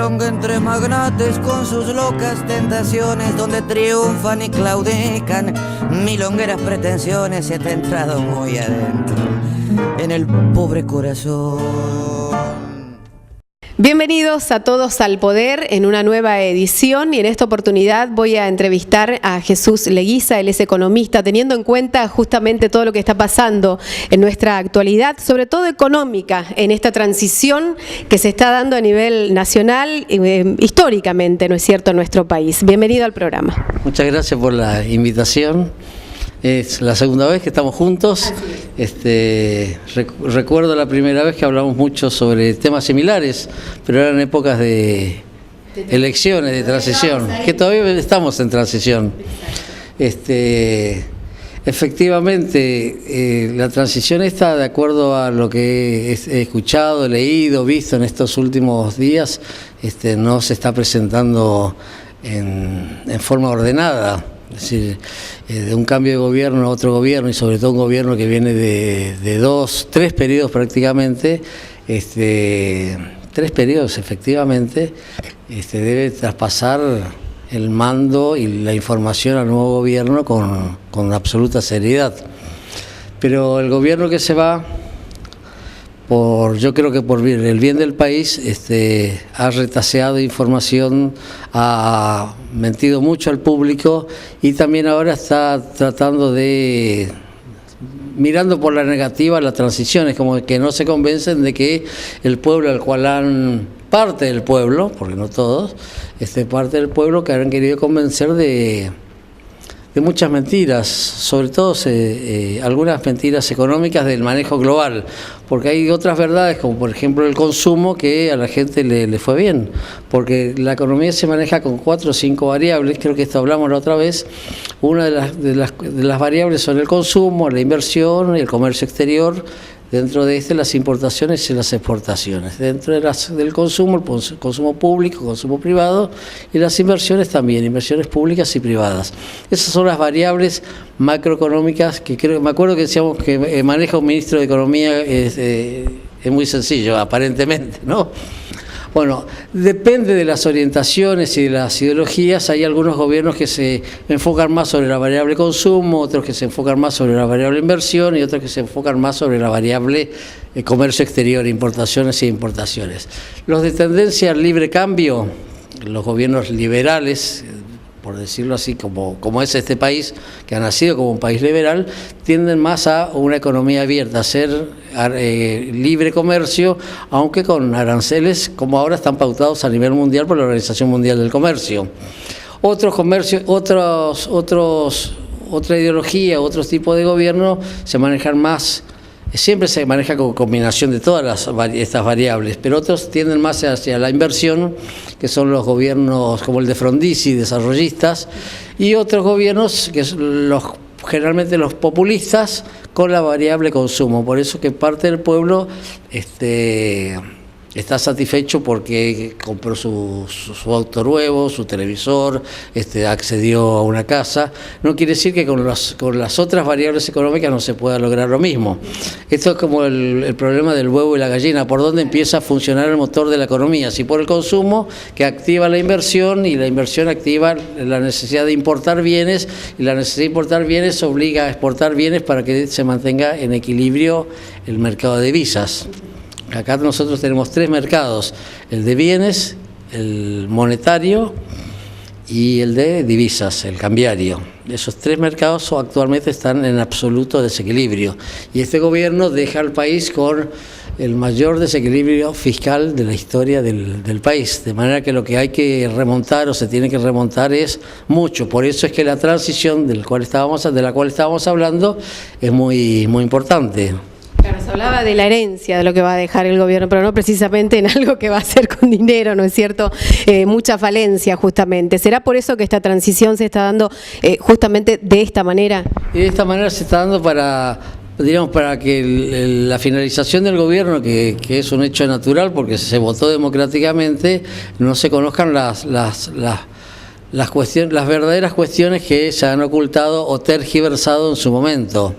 milonga entre magnates con sus locas tentaciones, donde triunfan y claudican milongueras pretensiones. Se te ha entrado muy adentro en el pobre corazón. Bienvenidos a todos al Poder en una nueva edición, y en esta oportunidad voy a entrevistar a Jesús Leguiza. Él es economista, teniendo en cuenta justamente todo lo que está pasando en nuestra actualidad, sobre todo económica, en esta transición que se está dando a nivel nacional, históricamente, ¿no es cierto?, en nuestro país. Bienvenido al programa. Muchas gracias por la invitación. Es la segunda vez que estamos juntos. Recuerdo la primera vez que hablamos mucho sobre temas similares, pero eran épocas de elecciones, de transición, que todavía estamos en transición. Efectivamente, la transición está, de acuerdo a lo que he escuchado, leído, visto en estos últimos días, no se está presentando en forma ordenada. Es decir, de un cambio de gobierno a otro gobierno, y sobre todo un gobierno que viene de tres periodos prácticamente, tres periodos efectivamente, debe traspasar el mando y la información al nuevo gobierno con absoluta seriedad. Pero el gobierno que se va, yo creo que por el bien del país, ha retaseado información, ha mentido mucho al público, y también ahora está tratando de, mirando por la negativa la transición. Es como que no se convencen de que el pueblo al cual parte del pueblo, porque no todos, parte del pueblo que han querido convencer de muchas mentiras, sobre todo algunas mentiras económicas del manejo global, porque hay otras verdades, como por ejemplo el consumo, que a la gente le fue bien, porque la economía se maneja con 4 o 5 variables. Creo que esto hablamos la otra vez. Una de las variables son el consumo, la inversión y el comercio exterior. Dentro de las importaciones y las exportaciones. Dentro del consumo, el consumo público, consumo privado, y las inversiones también, inversiones públicas y privadas. Esas son las variables macroeconómicas que me acuerdo que decíamos que maneja un ministro de Economía. Es muy sencillo, aparentemente, ¿no? Bueno, depende de las orientaciones y de las ideologías. Hay algunos gobiernos que se enfocan más sobre la variable consumo, otros que se enfocan más sobre la variable inversión, y otros que se enfocan más sobre la variable comercio exterior, importaciones e importaciones. Los de tendencia al libre cambio, los gobiernos liberales, por decirlo así, como es este país, que ha nacido como un país liberal, tienden más a una economía abierta, a ser libre comercio, aunque con aranceles como ahora están pautados a nivel mundial por la Organización Mundial del Comercio. Otros comercios, otra ideología, otros tipos de gobierno se manejan más. Siempre se maneja con combinación de todas estas variables, pero otros tienden más hacia la inversión, que son los gobiernos como el de Frondizi, desarrollistas, y otros gobiernos que son generalmente los populistas, con la variable consumo. Por eso que parte del pueblo está satisfecho porque compró su auto nuevo, su televisor, accedió a una casa. No quiere decir que con las otras variables económicas no se pueda lograr lo mismo. Esto es como el problema del huevo y la gallina. ¿Por dónde empieza a funcionar el motor de la economía? Si por el consumo, que activa la inversión, y la inversión activa la necesidad de importar bienes, y la necesidad de importar bienes obliga a exportar bienes para que se mantenga en equilibrio el mercado de divisas. Acá nosotros tenemos 3 mercados: el de bienes, el monetario y el de divisas, el cambiario. Esos 3 mercados actualmente están en absoluto desequilibrio, y este gobierno deja al país con el mayor desequilibrio fiscal de la historia del país, de manera que lo que hay que remontar, o se tiene que remontar, es mucho. Por eso es que la transición de la cual estábamos hablando es muy, muy importante. Claro, se hablaba de la herencia, de lo que va a dejar el gobierno, pero no precisamente en algo que va a hacer con dinero, ¿no es cierto? Mucha falencia, justamente. ¿Será por eso que esta transición se está dando justamente de esta manera? Y de esta manera se está dando para que la finalización del gobierno, que es un hecho natural porque se votó democráticamente, no se conozcan las verdaderas cuestiones que se han ocultado o tergiversado en su momento,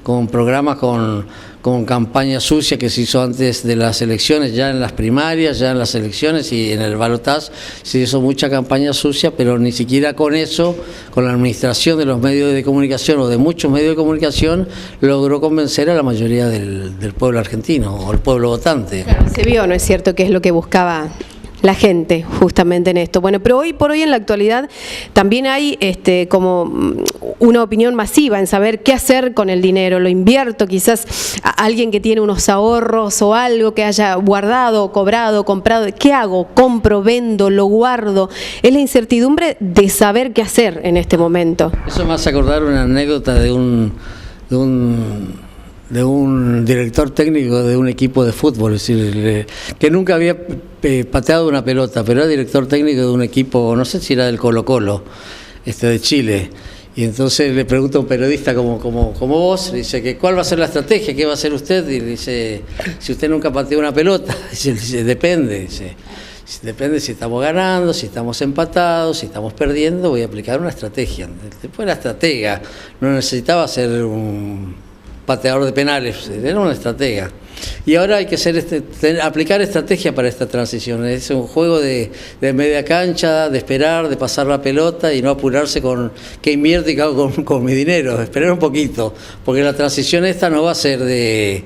con programas con con campaña sucia que se hizo antes de las elecciones, ya en las primarias, ya en las elecciones y en el balotaje se hizo mucha campaña sucia, pero ni siquiera con eso, con la administración de los medios de comunicación o de muchos medios de comunicación, logró convencer a la mayoría del pueblo argentino o el pueblo votante. Claro, se vio, ¿no es cierto?, que es lo que buscaba la gente justamente en esto. Bueno, pero hoy por hoy en la actualidad también hay como una opinión masiva en saber qué hacer con el dinero. Lo invierto, quizás a alguien que tiene unos ahorros o algo que haya guardado, cobrado, comprado. ¿Qué hago? ¿Compro, vendo, lo guardo? Es la incertidumbre de saber qué hacer en este momento. Eso me hace acordar una anécdota de un director técnico de un equipo de fútbol, es decir, que nunca había pateado una pelota, pero era director técnico de un equipo, no sé si era del Colo-Colo, de Chile. Y entonces le pregunta a un periodista como vos, le dice que cuál va a ser la estrategia, qué va a hacer usted, y le dice, si usted nunca pateó una pelota, dice, depende, depende si estamos ganando, si estamos empatados, si estamos perdiendo, voy a aplicar una estrategia. Después era estratega, no necesitaba ser un pateador de penales, era una estratega. Y ahora hay que aplicar estrategia para esta transición. Es un juego de media cancha, de esperar, de pasar la pelota y no apurarse con qué invierto y qué hago con mi dinero. Esperar un poquito, porque la transición esta no va a ser de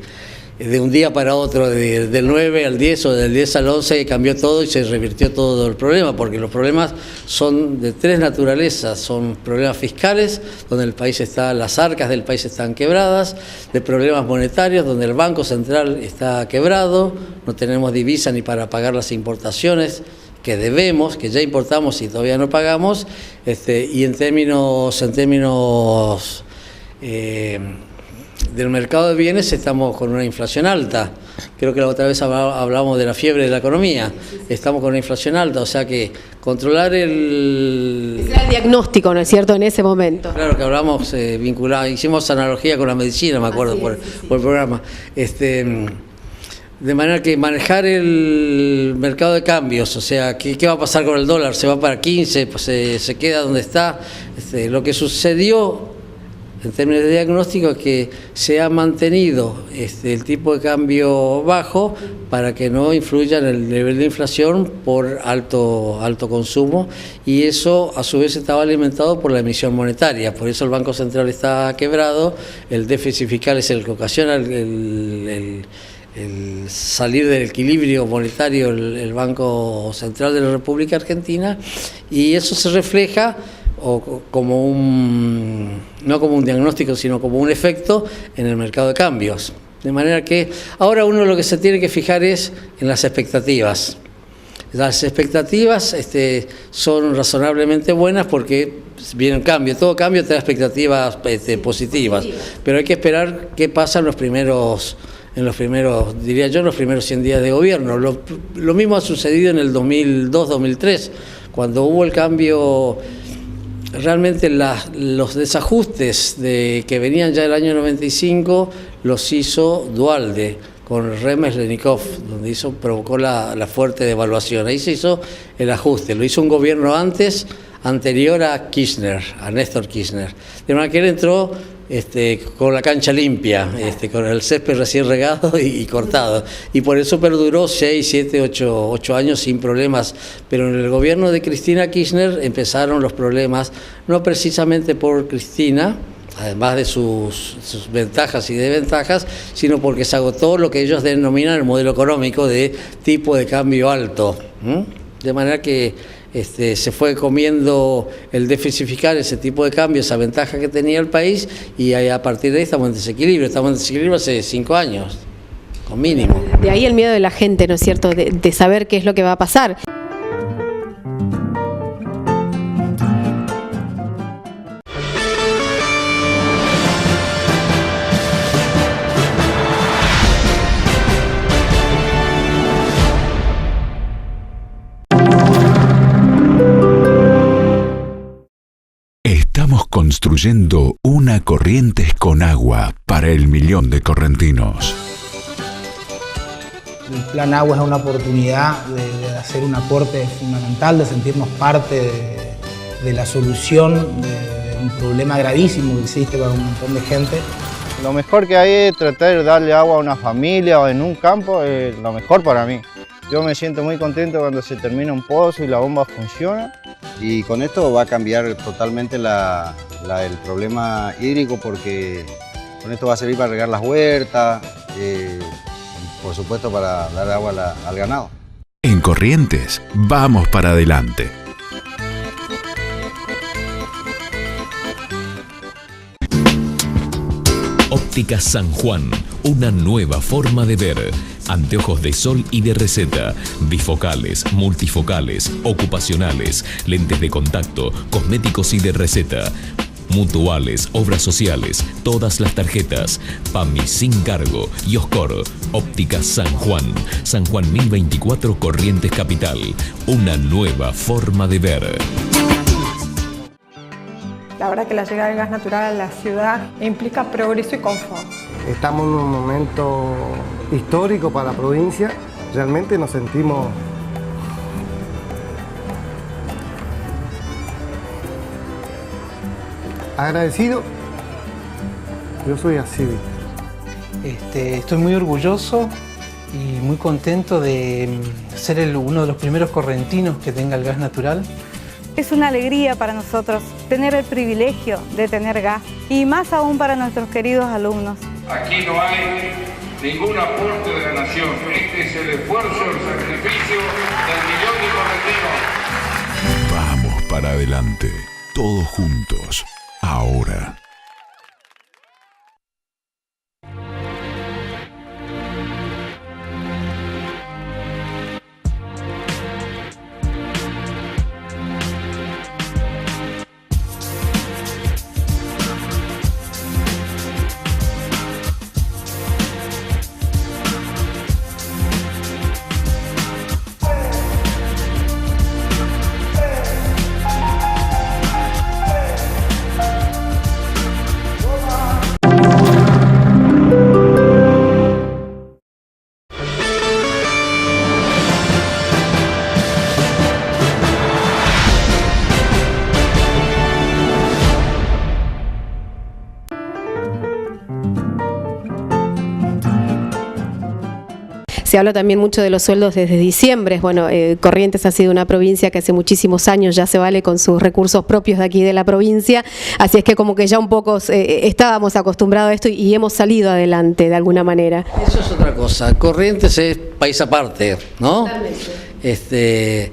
un día para otro, del 9 al 10 o del 10 al 11, y cambió todo y se revirtió todo el problema, porque los problemas son de tres naturalezas: son problemas fiscales, donde el país las arcas del país están quebradas, de problemas monetarios, donde el Banco Central está quebrado, no tenemos divisa ni para pagar las importaciones que debemos, que ya importamos y todavía no pagamos, y en términos del mercado de bienes estamos con una inflación alta. Creo que la otra vez hablamos de la fiebre de la economía. Estamos con una inflación alta, o sea que controlar el diagnóstico, ¿no es cierto?, en ese momento. Claro que hablamos vinculado, hicimos analogía con la medicina, me acuerdo, por el programa. De manera que manejar el mercado de cambios, o sea, ¿qué va a pasar con el dólar? ¿Se va para 15? Pues se queda donde está. Lo que sucedió en términos de diagnóstico es que se ha mantenido el tipo de cambio bajo para que no influya en el nivel de inflación por alto consumo, y eso a su vez estaba alimentado por la emisión monetaria. Por eso el Banco Central está quebrado, el déficit fiscal es el que ocasiona el salir del equilibrio monetario el Banco Central de la República Argentina, y eso se refleja no como un diagnóstico, sino como un efecto en el mercado de cambios. De manera que ahora uno lo que se tiene que fijar es en las expectativas. Las expectativas son razonablemente buenas porque viene un cambio, todo cambio trae expectativas positivas, pero hay que esperar qué pasa en los primeros, diría yo, en los primeros 100 días de gobierno. Lo mismo ha sucedido en el 2002-2003, cuando hubo el cambio. Realmente los desajustes que venían ya del año 95 los hizo Duhalde con Remes-Lenikov, donde provocó la fuerte devaluación. Ahí se hizo el ajuste, lo hizo un gobierno anterior a Kirchner, a Néstor Kirchner. De manera que él entró con la cancha limpia, con el césped recién regado y cortado. Y por eso perduró 6, 7, 8 años sin problemas. Pero en el gobierno de Cristina Kirchner empezaron los problemas, no precisamente por Cristina, además de sus ventajas y desventajas, sino porque se agotó lo que ellos denominan el modelo económico de tipo de cambio alto. De manera que se fue comiendo el déficit fiscal, ese tipo de cambio, esa ventaja que tenía el país, y a partir de ahí estamos en desequilibrio. Estamos en desequilibrio hace 5 años, con mínimo. De ahí el miedo de la gente, ¿no es cierto?, de saber qué es lo que va a pasar. Estamos construyendo una Corrientes con agua para el 1.000.000 de correntinos. El Plan Agua es una oportunidad de hacer un aporte fundamental, de sentirnos parte de la solución de un problema gravísimo que existe para un montón de gente. Lo mejor que hay es tratar de darle agua a una familia o en un campo, es lo mejor para mí. Yo me siento muy contento cuando se termina un pozo y la bomba funciona. Y con esto va a cambiar totalmente el problema hídrico, porque con esto va a servir para regar las huertas, por supuesto para dar agua al ganado. En Corrientes, vamos para adelante. Óptica San Juan, una nueva forma de ver. Anteojos de sol y de receta, bifocales, multifocales, ocupacionales, lentes de contacto, cosméticos y de receta, mutuales, obras sociales, todas las tarjetas, PAMI sin cargo y Oscor. Óptica San Juan, San Juan 1024 Corrientes Capital, una nueva forma de ver. La verdad que la llegada del gas natural a la ciudad implica progreso y confort. Estamos en un momento histórico para la provincia, realmente nos sentimos agradecidos. Yo soy así. Estoy muy orgulloso y muy contento de ser uno de los primeros correntinos que tenga el gas natural. Es una alegría para nosotros tener el privilegio de tener gas, y más aún para nuestros queridos alumnos. Aquí no hay ningún aporte de la nación. Este es el esfuerzo, el sacrificio del millón de correntinos. Vamos para adelante, todos juntos, ahora. Se habla también mucho de los sueldos desde diciembre. Bueno, Corrientes ha sido una provincia que hace muchísimos años ya se vale con sus recursos propios de aquí de la provincia, así es que como que ya un poco estábamos acostumbrados a esto y hemos salido adelante de alguna manera. Eso es otra cosa. Corrientes es país aparte, ¿no? Totalmente.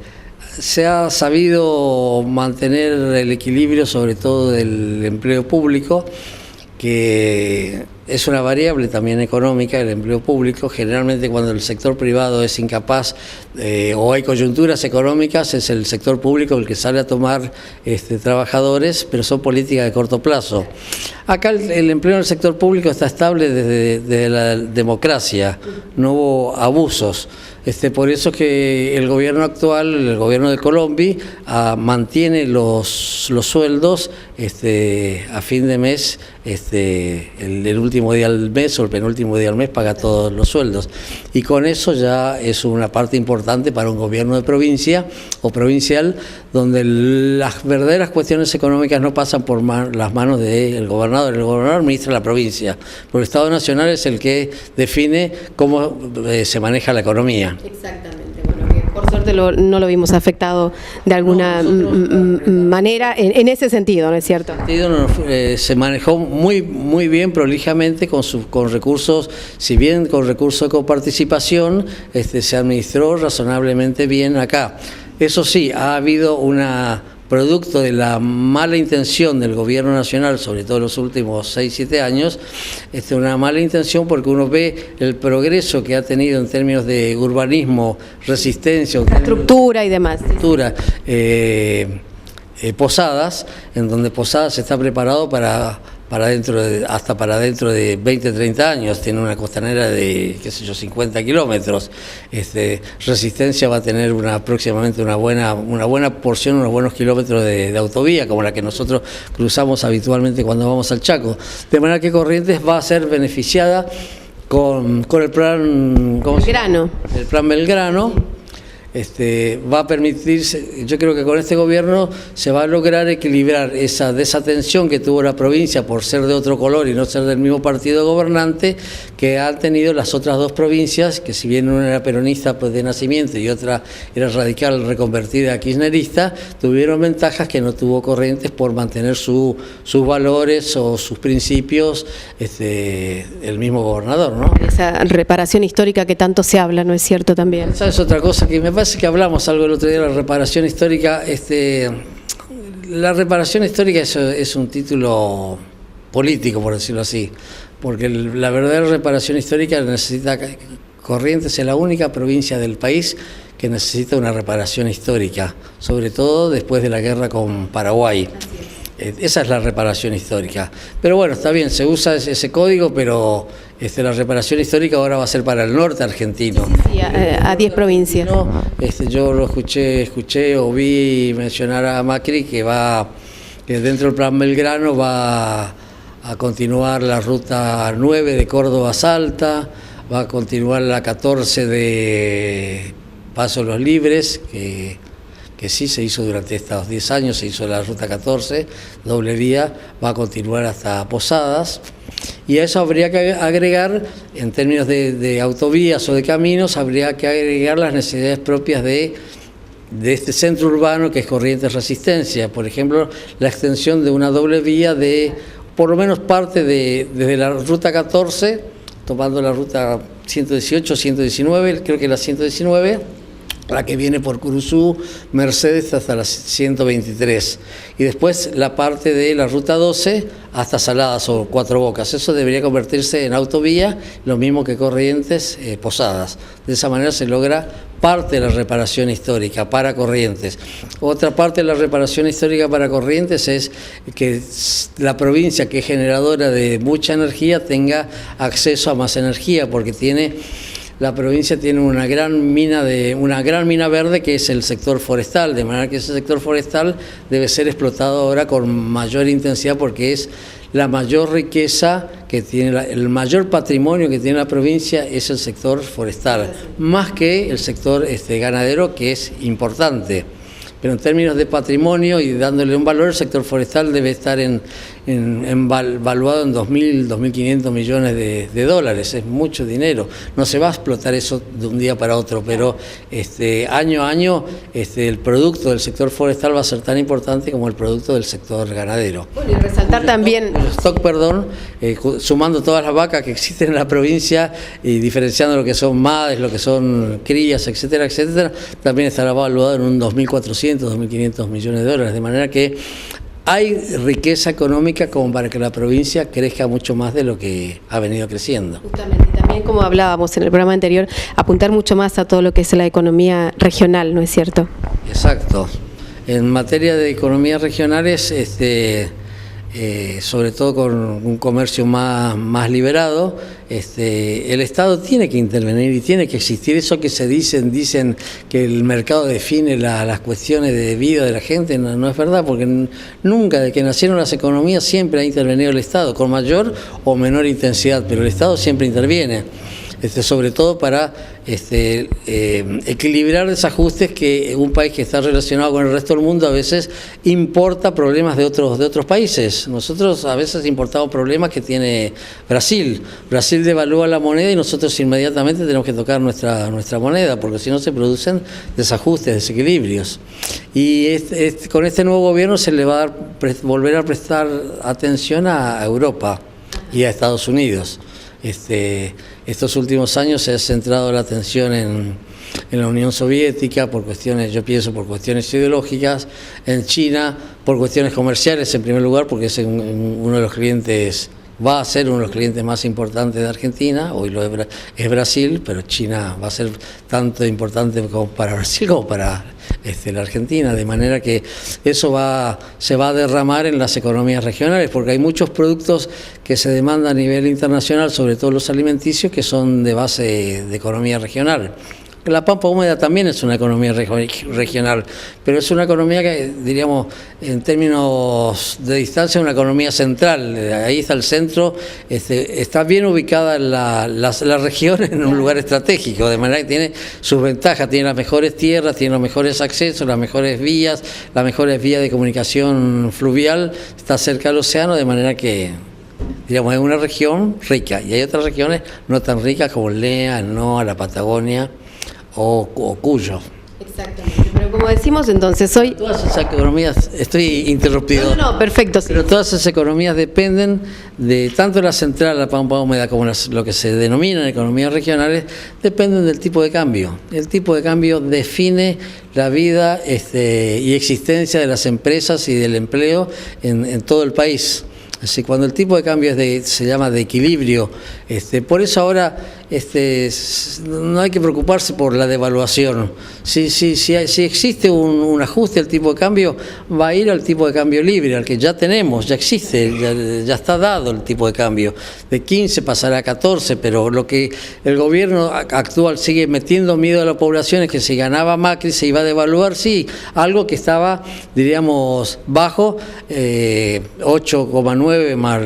Se ha sabido mantener el equilibrio, sobre todo del empleo público, que es una variable también económica, el empleo público. Generalmente cuando el sector privado es incapaz o hay coyunturas económicas, es el sector público el que sale a tomar trabajadores, pero son políticas de corto plazo. Acá el empleo en el sector público está estable desde la democracia, no hubo abusos. Por eso que el gobierno actual, el gobierno de Colombia, mantiene los sueldos a fin de mes, el último día del mes o el penúltimo día del mes paga todos los sueldos. Y con eso ya es una parte importante para un gobierno de provincia o provincial, donde las verdaderas cuestiones económicas no pasan por las manos del gobernador. El gobernador administra la provincia, pero el Estado Nacional es el que define cómo se maneja la economía. Exactamente, bueno, que por suerte no lo vimos afectado de alguna manera en ese sentido, ¿no es cierto? Se manejó muy bien, prolijamente, con recursos, si bien con recursos de coparticipación, se administró razonablemente bien acá. Eso sí, ha habido producto de la mala intención del gobierno nacional, sobre todo en los últimos 6-7 años, una mala intención porque uno ve el progreso que ha tenido en términos de urbanismo, resistencia, estructura y demás. Posadas, en donde Posadas está preparado hasta para dentro de 20-30 años, tiene una costanera de, 50 kilómetros. Resistencia va a tener próximamente una buena porción, unos buenos kilómetros de autovía, como la que nosotros cruzamos habitualmente cuando vamos al Chaco. De manera que Corrientes va a ser beneficiada con el plan Belgrano. El plan Belgrano. va a permitirse, yo creo que con este gobierno se va a lograr equilibrar esa desatención que tuvo la provincia por ser de otro color y no ser del mismo partido gobernante que han tenido las otras dos provincias, que si bien una era peronista pues de nacimiento y otra era radical reconvertida a kirchnerista, tuvieron ventajas que no tuvo Corrientes por mantener sus valores o sus principios el mismo gobernador, ¿no? Esa reparación histórica que tanto se habla, ¿no es cierto también? Esa es otra cosa que me parece que hablamos algo el otro día de la reparación histórica. La reparación histórica es un título político, por decirlo así, porque la verdadera reparación histórica necesita... Corrientes es la única provincia del país que necesita una reparación histórica, sobre todo después de la guerra con Paraguay. Esa es la reparación histórica. Pero bueno, está bien, se usa ese código, pero la reparación histórica ahora va a ser para el norte argentino. Sí, a 10 provincias. Yo lo escuché o vi mencionar a Macri que dentro del plan Belgrano va a continuar la ruta 9 de Córdoba a Salta, va a continuar la 14 de Paso Los Libres, que sí se hizo durante estos 10 años, se hizo la ruta 14, doble vía, va a continuar hasta Posadas, y a eso habría que agregar, en términos de autovías o de caminos, habría que agregar las necesidades propias de este centro urbano que es Corrientes Resistencia, por ejemplo, la extensión de una doble vía de, por lo menos parte desde la ruta 14, tomando la ruta 118, 119, creo que la 119, la que viene por Curuzú, Mercedes hasta la 123, y después la parte de la ruta 12 hasta Saladas o Cuatro Bocas. Eso debería convertirse en autovía, lo mismo que Corrientes, Posadas. De esa manera se logra parte de la reparación histórica para Corrientes. Otra parte de la reparación histórica para Corrientes es que la provincia, que es generadora de mucha energía, tenga acceso a más energía, porque la provincia tiene una gran mina verde, que es el sector forestal, de manera que ese sector forestal debe ser explotado ahora con mayor intensidad, porque es la mayor riqueza que tiene, el mayor patrimonio que tiene la provincia es el sector forestal, más que el sector ganadero, que es importante. Pero en términos de patrimonio y dándole un valor, el sector forestal debe estar valuado en 2.000, 2.500 millones de dólares. Es mucho dinero. No se va a explotar eso de un día para otro, pero año a año el producto del sector forestal va a ser tan importante como el producto del sector ganadero. Bueno, y resaltar también... Sumando todas las vacas que existen en la provincia y diferenciando lo que son madres, lo que son crías, etcétera, etcétera, también estará valuado en un 2.400, 2.500 millones de dólares, de manera que hay riqueza económica como para que la provincia crezca mucho más de lo que ha venido creciendo. Justamente, y también como hablábamos en el programa anterior, apuntar mucho más a todo lo que es la economía regional, ¿no es cierto? Exacto. En materia de economías regionales, sobre todo con un comercio más liberado, el Estado tiene que intervenir y tiene que existir. Eso que se dicen que el mercado define las cuestiones de vida de la gente, no es verdad, porque nunca, desde que nacieron las economías, siempre ha intervenido el Estado, con mayor o menor intensidad, pero el Estado siempre interviene. Sobre todo para equilibrar desajustes que un país que está relacionado con el resto del mundo a veces importa problemas de otros países. Nosotros a veces importamos problemas que tiene Brasil. Brasil devalúa la moneda y nosotros inmediatamente tenemos que tocar nuestra moneda, porque si no se producen desajustes, desequilibrios. Y con este nuevo gobierno se le va a volver a prestar atención a Europa y a Estados Unidos. Estos últimos años se ha centrado la atención en la Unión Soviética por cuestiones, yo pienso, por cuestiones ideológicas, en China por cuestiones comerciales en primer lugar, porque es uno de los clientes, va a ser uno de los clientes más importantes de Argentina, hoy es Brasil, pero China va a ser tanto importante como para Brasil como para la Argentina, de manera que eso se va a derramar en las economías regionales, porque hay muchos productos que se demandan a nivel internacional, sobre todo los alimenticios, que son de base de economía regional. La Pampa Húmeda también es una economía regional, pero es una economía que, diríamos, en términos de distancia, una economía central. Ahí está el centro, está bien ubicada la región en un lugar estratégico, de manera que tiene sus ventajas, tiene las mejores tierras, tiene los mejores accesos, las mejores vías de comunicación fluvial, está cerca del océano, de manera que, digamos, es una región rica, y hay otras regiones no tan ricas como el NEA, el NOA, la Patagonia o Cuyo. Exactamente, pero como decimos entonces hoy... Todas esas economías, estoy interrumpido. No, perfecto. Sí. Pero todas esas economías dependen de tanto la central, la Pampa Húmeda, como lo que se denominan economías regionales, dependen del tipo de cambio. El tipo de cambio define la vida y existencia de las empresas y del empleo en todo el país. Así, cuando el tipo de cambio se llama de equilibrio, por eso ahora no hay que preocuparse por la devaluación. Si existe un ajuste al tipo de cambio, va a ir al tipo de cambio libre, al que ya tenemos, ya existe, ya está dado el tipo de cambio. De 15 pasará a 14, pero lo que el gobierno actual sigue metiendo miedo a la población es que si ganaba Macri se iba a devaluar, sí, algo que estaba, diríamos, bajo, 8,9 más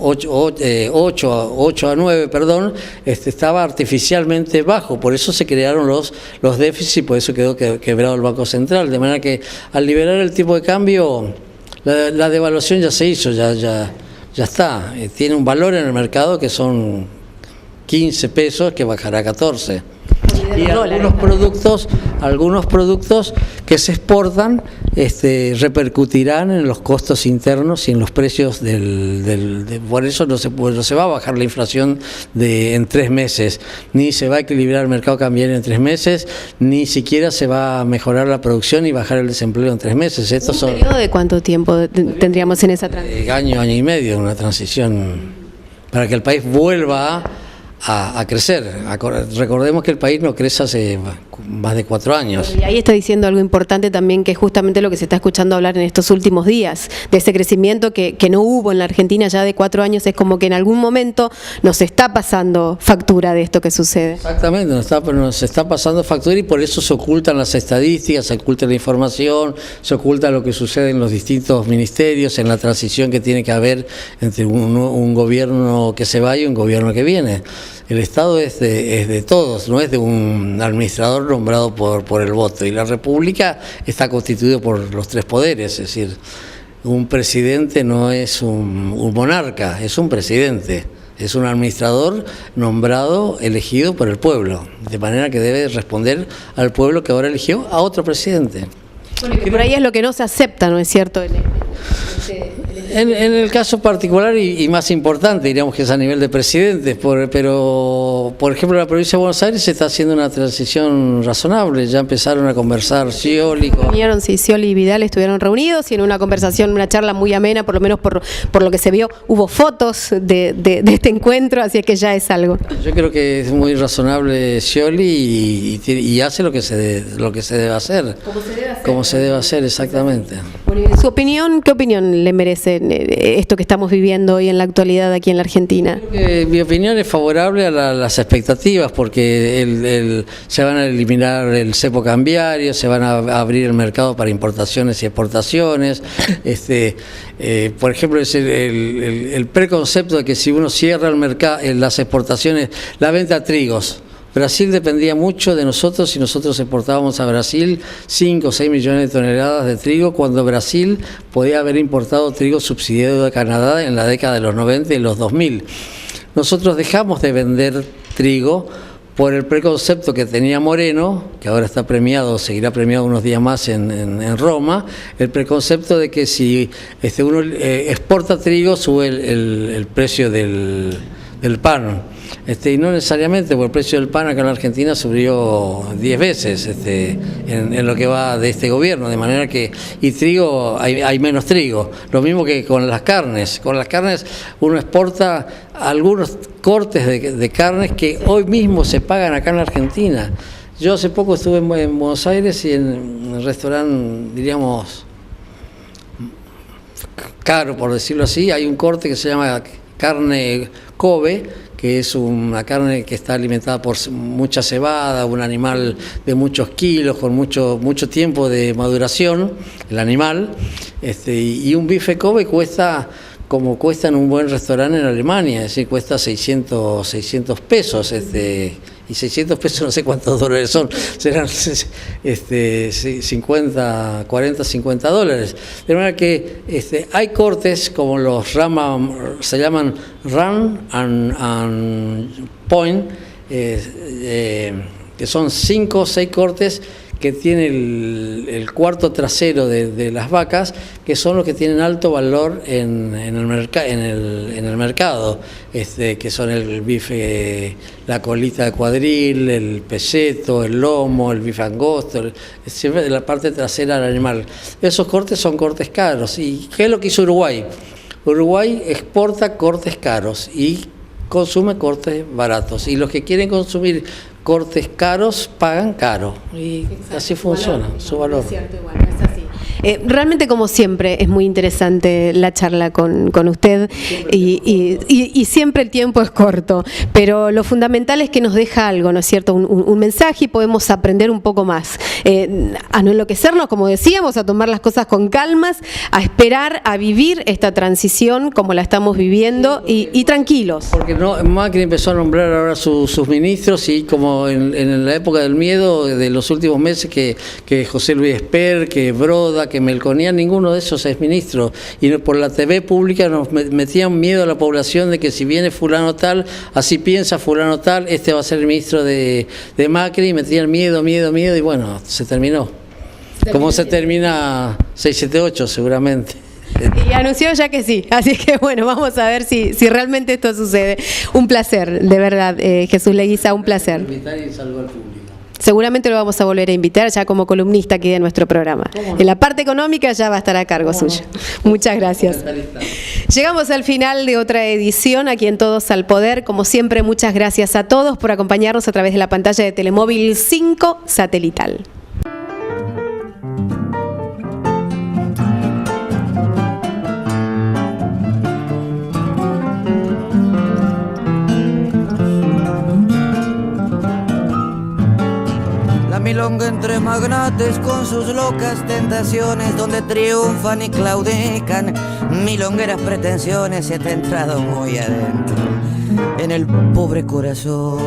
8 a 9, perdón, estaba artificialmente bajo, por eso se crearon los déficits, por eso quedó quebrado el Banco Central, de manera que al liberar el tipo de cambio, la devaluación ya se hizo, ya está, tiene un valor en el mercado que son 15 pesos, que bajará a 14. Y algunos productos que se exportan repercutirán en los costos internos y en los precios por eso no se va a bajar la inflación en 3 meses, ni se va a equilibrar el mercado cambiario en 3 meses, ni siquiera se va a mejorar la producción y bajar el desempleo en 3 meses. ¿Un periodo de cuánto tiempo tendríamos en esa transición? Año y medio, una transición para que el país vuelva a crecer. Recordemos que el país no crece hace más de 4 años. Y ahí está diciendo algo importante también, que es justamente lo que se está escuchando hablar en estos últimos días, de ese crecimiento que no hubo en la Argentina ya de 4 años. Es como que en algún momento nos está pasando factura de esto que sucede. Exactamente, nos está pasando factura, y por eso se ocultan las estadísticas, se oculta la información, se oculta lo que sucede en los distintos ministerios, en la transición que tiene que haber entre un gobierno que se va y un gobierno que viene. El Estado es de todos, no es de un administrador nombrado por el voto, y la República está constituida por los 3 poderes, es decir, un presidente no es un monarca, es un presidente, es un administrador nombrado, elegido por el pueblo, de manera que debe responder al pueblo que ahora eligió a otro presidente. Bueno, que por ahí es lo que no se acepta, ¿no es cierto? En el caso particular y más importante, diríamos que es a nivel de presidentes, pero por ejemplo en la provincia de Buenos Aires se está haciendo una transición razonable, ya empezaron a conversar Scioli. Scioli y Vidal estuvieron reunidos y en una conversación, una charla muy amena, por lo menos por lo que se vio, hubo fotos de este encuentro, así es que ya es algo. Yo creo que es muy razonable Scioli y hace lo que se debe hacer. Como se debe hacer, exactamente. Bueno, ¿y su opinión, qué opinión le merece esto que estamos viviendo hoy en la actualidad aquí en la Argentina? Mi opinión es favorable a las expectativas, porque se van a eliminar el cepo cambiario, se van a abrir el mercado para importaciones y exportaciones. Por ejemplo, es el preconcepto de que si uno cierra el mercado, las exportaciones, la venta de trigos. Brasil dependía mucho de nosotros y nosotros exportábamos a Brasil 5 o 6 millones de toneladas de trigo, cuando Brasil podía haber importado trigo subsidiado de Canadá en la década de los 90 y los 2000. Nosotros dejamos de vender trigo por el preconcepto que tenía Moreno, que ahora está premiado, seguirá premiado unos días más en Roma, el preconcepto de que si uno exporta trigo sube el precio del pan. Y no necesariamente, porque el precio del pan acá en la Argentina subió 10 veces en lo que va de este gobierno, de manera que, y trigo, hay menos trigo. Lo mismo que con las carnes. Con las carnes uno exporta algunos cortes de carnes que hoy mismo se pagan acá en la Argentina. Yo hace poco estuve en Buenos Aires y en un restaurante, diríamos, caro por decirlo así, hay un corte que se llama carne Kobe, que es una carne que está alimentada por mucha cebada, un animal de muchos kilos, con mucho tiempo de maduración, el animal, y un bife Kobe cuesta como cuesta en un buen restaurante en Alemania, es decir, cuesta 600 pesos, y 600 pesos no sé cuántos dólares son, serán 40, 50 dólares. De manera que hay cortes como los se llaman run and point, que son 5 o 6 cortes que tiene el cuarto trasero de las vacas, que son los que tienen alto valor en el mercado, que son el bife, la colita de cuadril, el peseto, el lomo, el bife angosto, siempre de la parte trasera del animal. Esos cortes son cortes caros. ¿Y qué es lo que hizo Uruguay? Uruguay exporta cortes caros y consume cortes baratos. Y los que quieren consumir cortes caros pagan caro, y así funciona, su valor. Es cierto, igual, es así. Realmente, como siempre, es muy interesante la charla con usted, y siempre el tiempo es corto, pero lo fundamental es que nos deja algo, ¿no es cierto? Un mensaje, y podemos aprender un poco más, a no enloquecernos, como decíamos, a tomar las cosas con calmas, a esperar, a vivir esta transición como la estamos viviendo, y tranquilos. Porque Macri empezó a nombrar ahora sus ministros, y como en la época del miedo de los últimos meses, que José Luis Esper, que Broda, que Melconian, ninguno de esos es ministro, y por la TV pública nos metían miedo a la población de que si viene fulano tal, así piensa fulano tal, va a ser el ministro de Macri, y metían miedo, y bueno, se terminó. Como se termina 678 seguramente. Y anunció ya que sí, así que bueno, vamos a ver si realmente esto sucede. Un placer, de verdad, Jesús Leguiza, un placer. Seguramente lo vamos a volver a invitar ya como columnista aquí de nuestro programa. En la parte económica ya va a estar a cargo suyo. Muchas gracias. Llegamos al final de otra edición aquí en Todos al Poder. Como siempre, muchas gracias a todos por acompañarnos a través de la pantalla de Telemóvil 5 satelital. Milonga entre magnates con sus locas tentaciones, donde triunfan y claudican milongueras pretensiones, se te ha entrado muy adentro en el pobre corazón.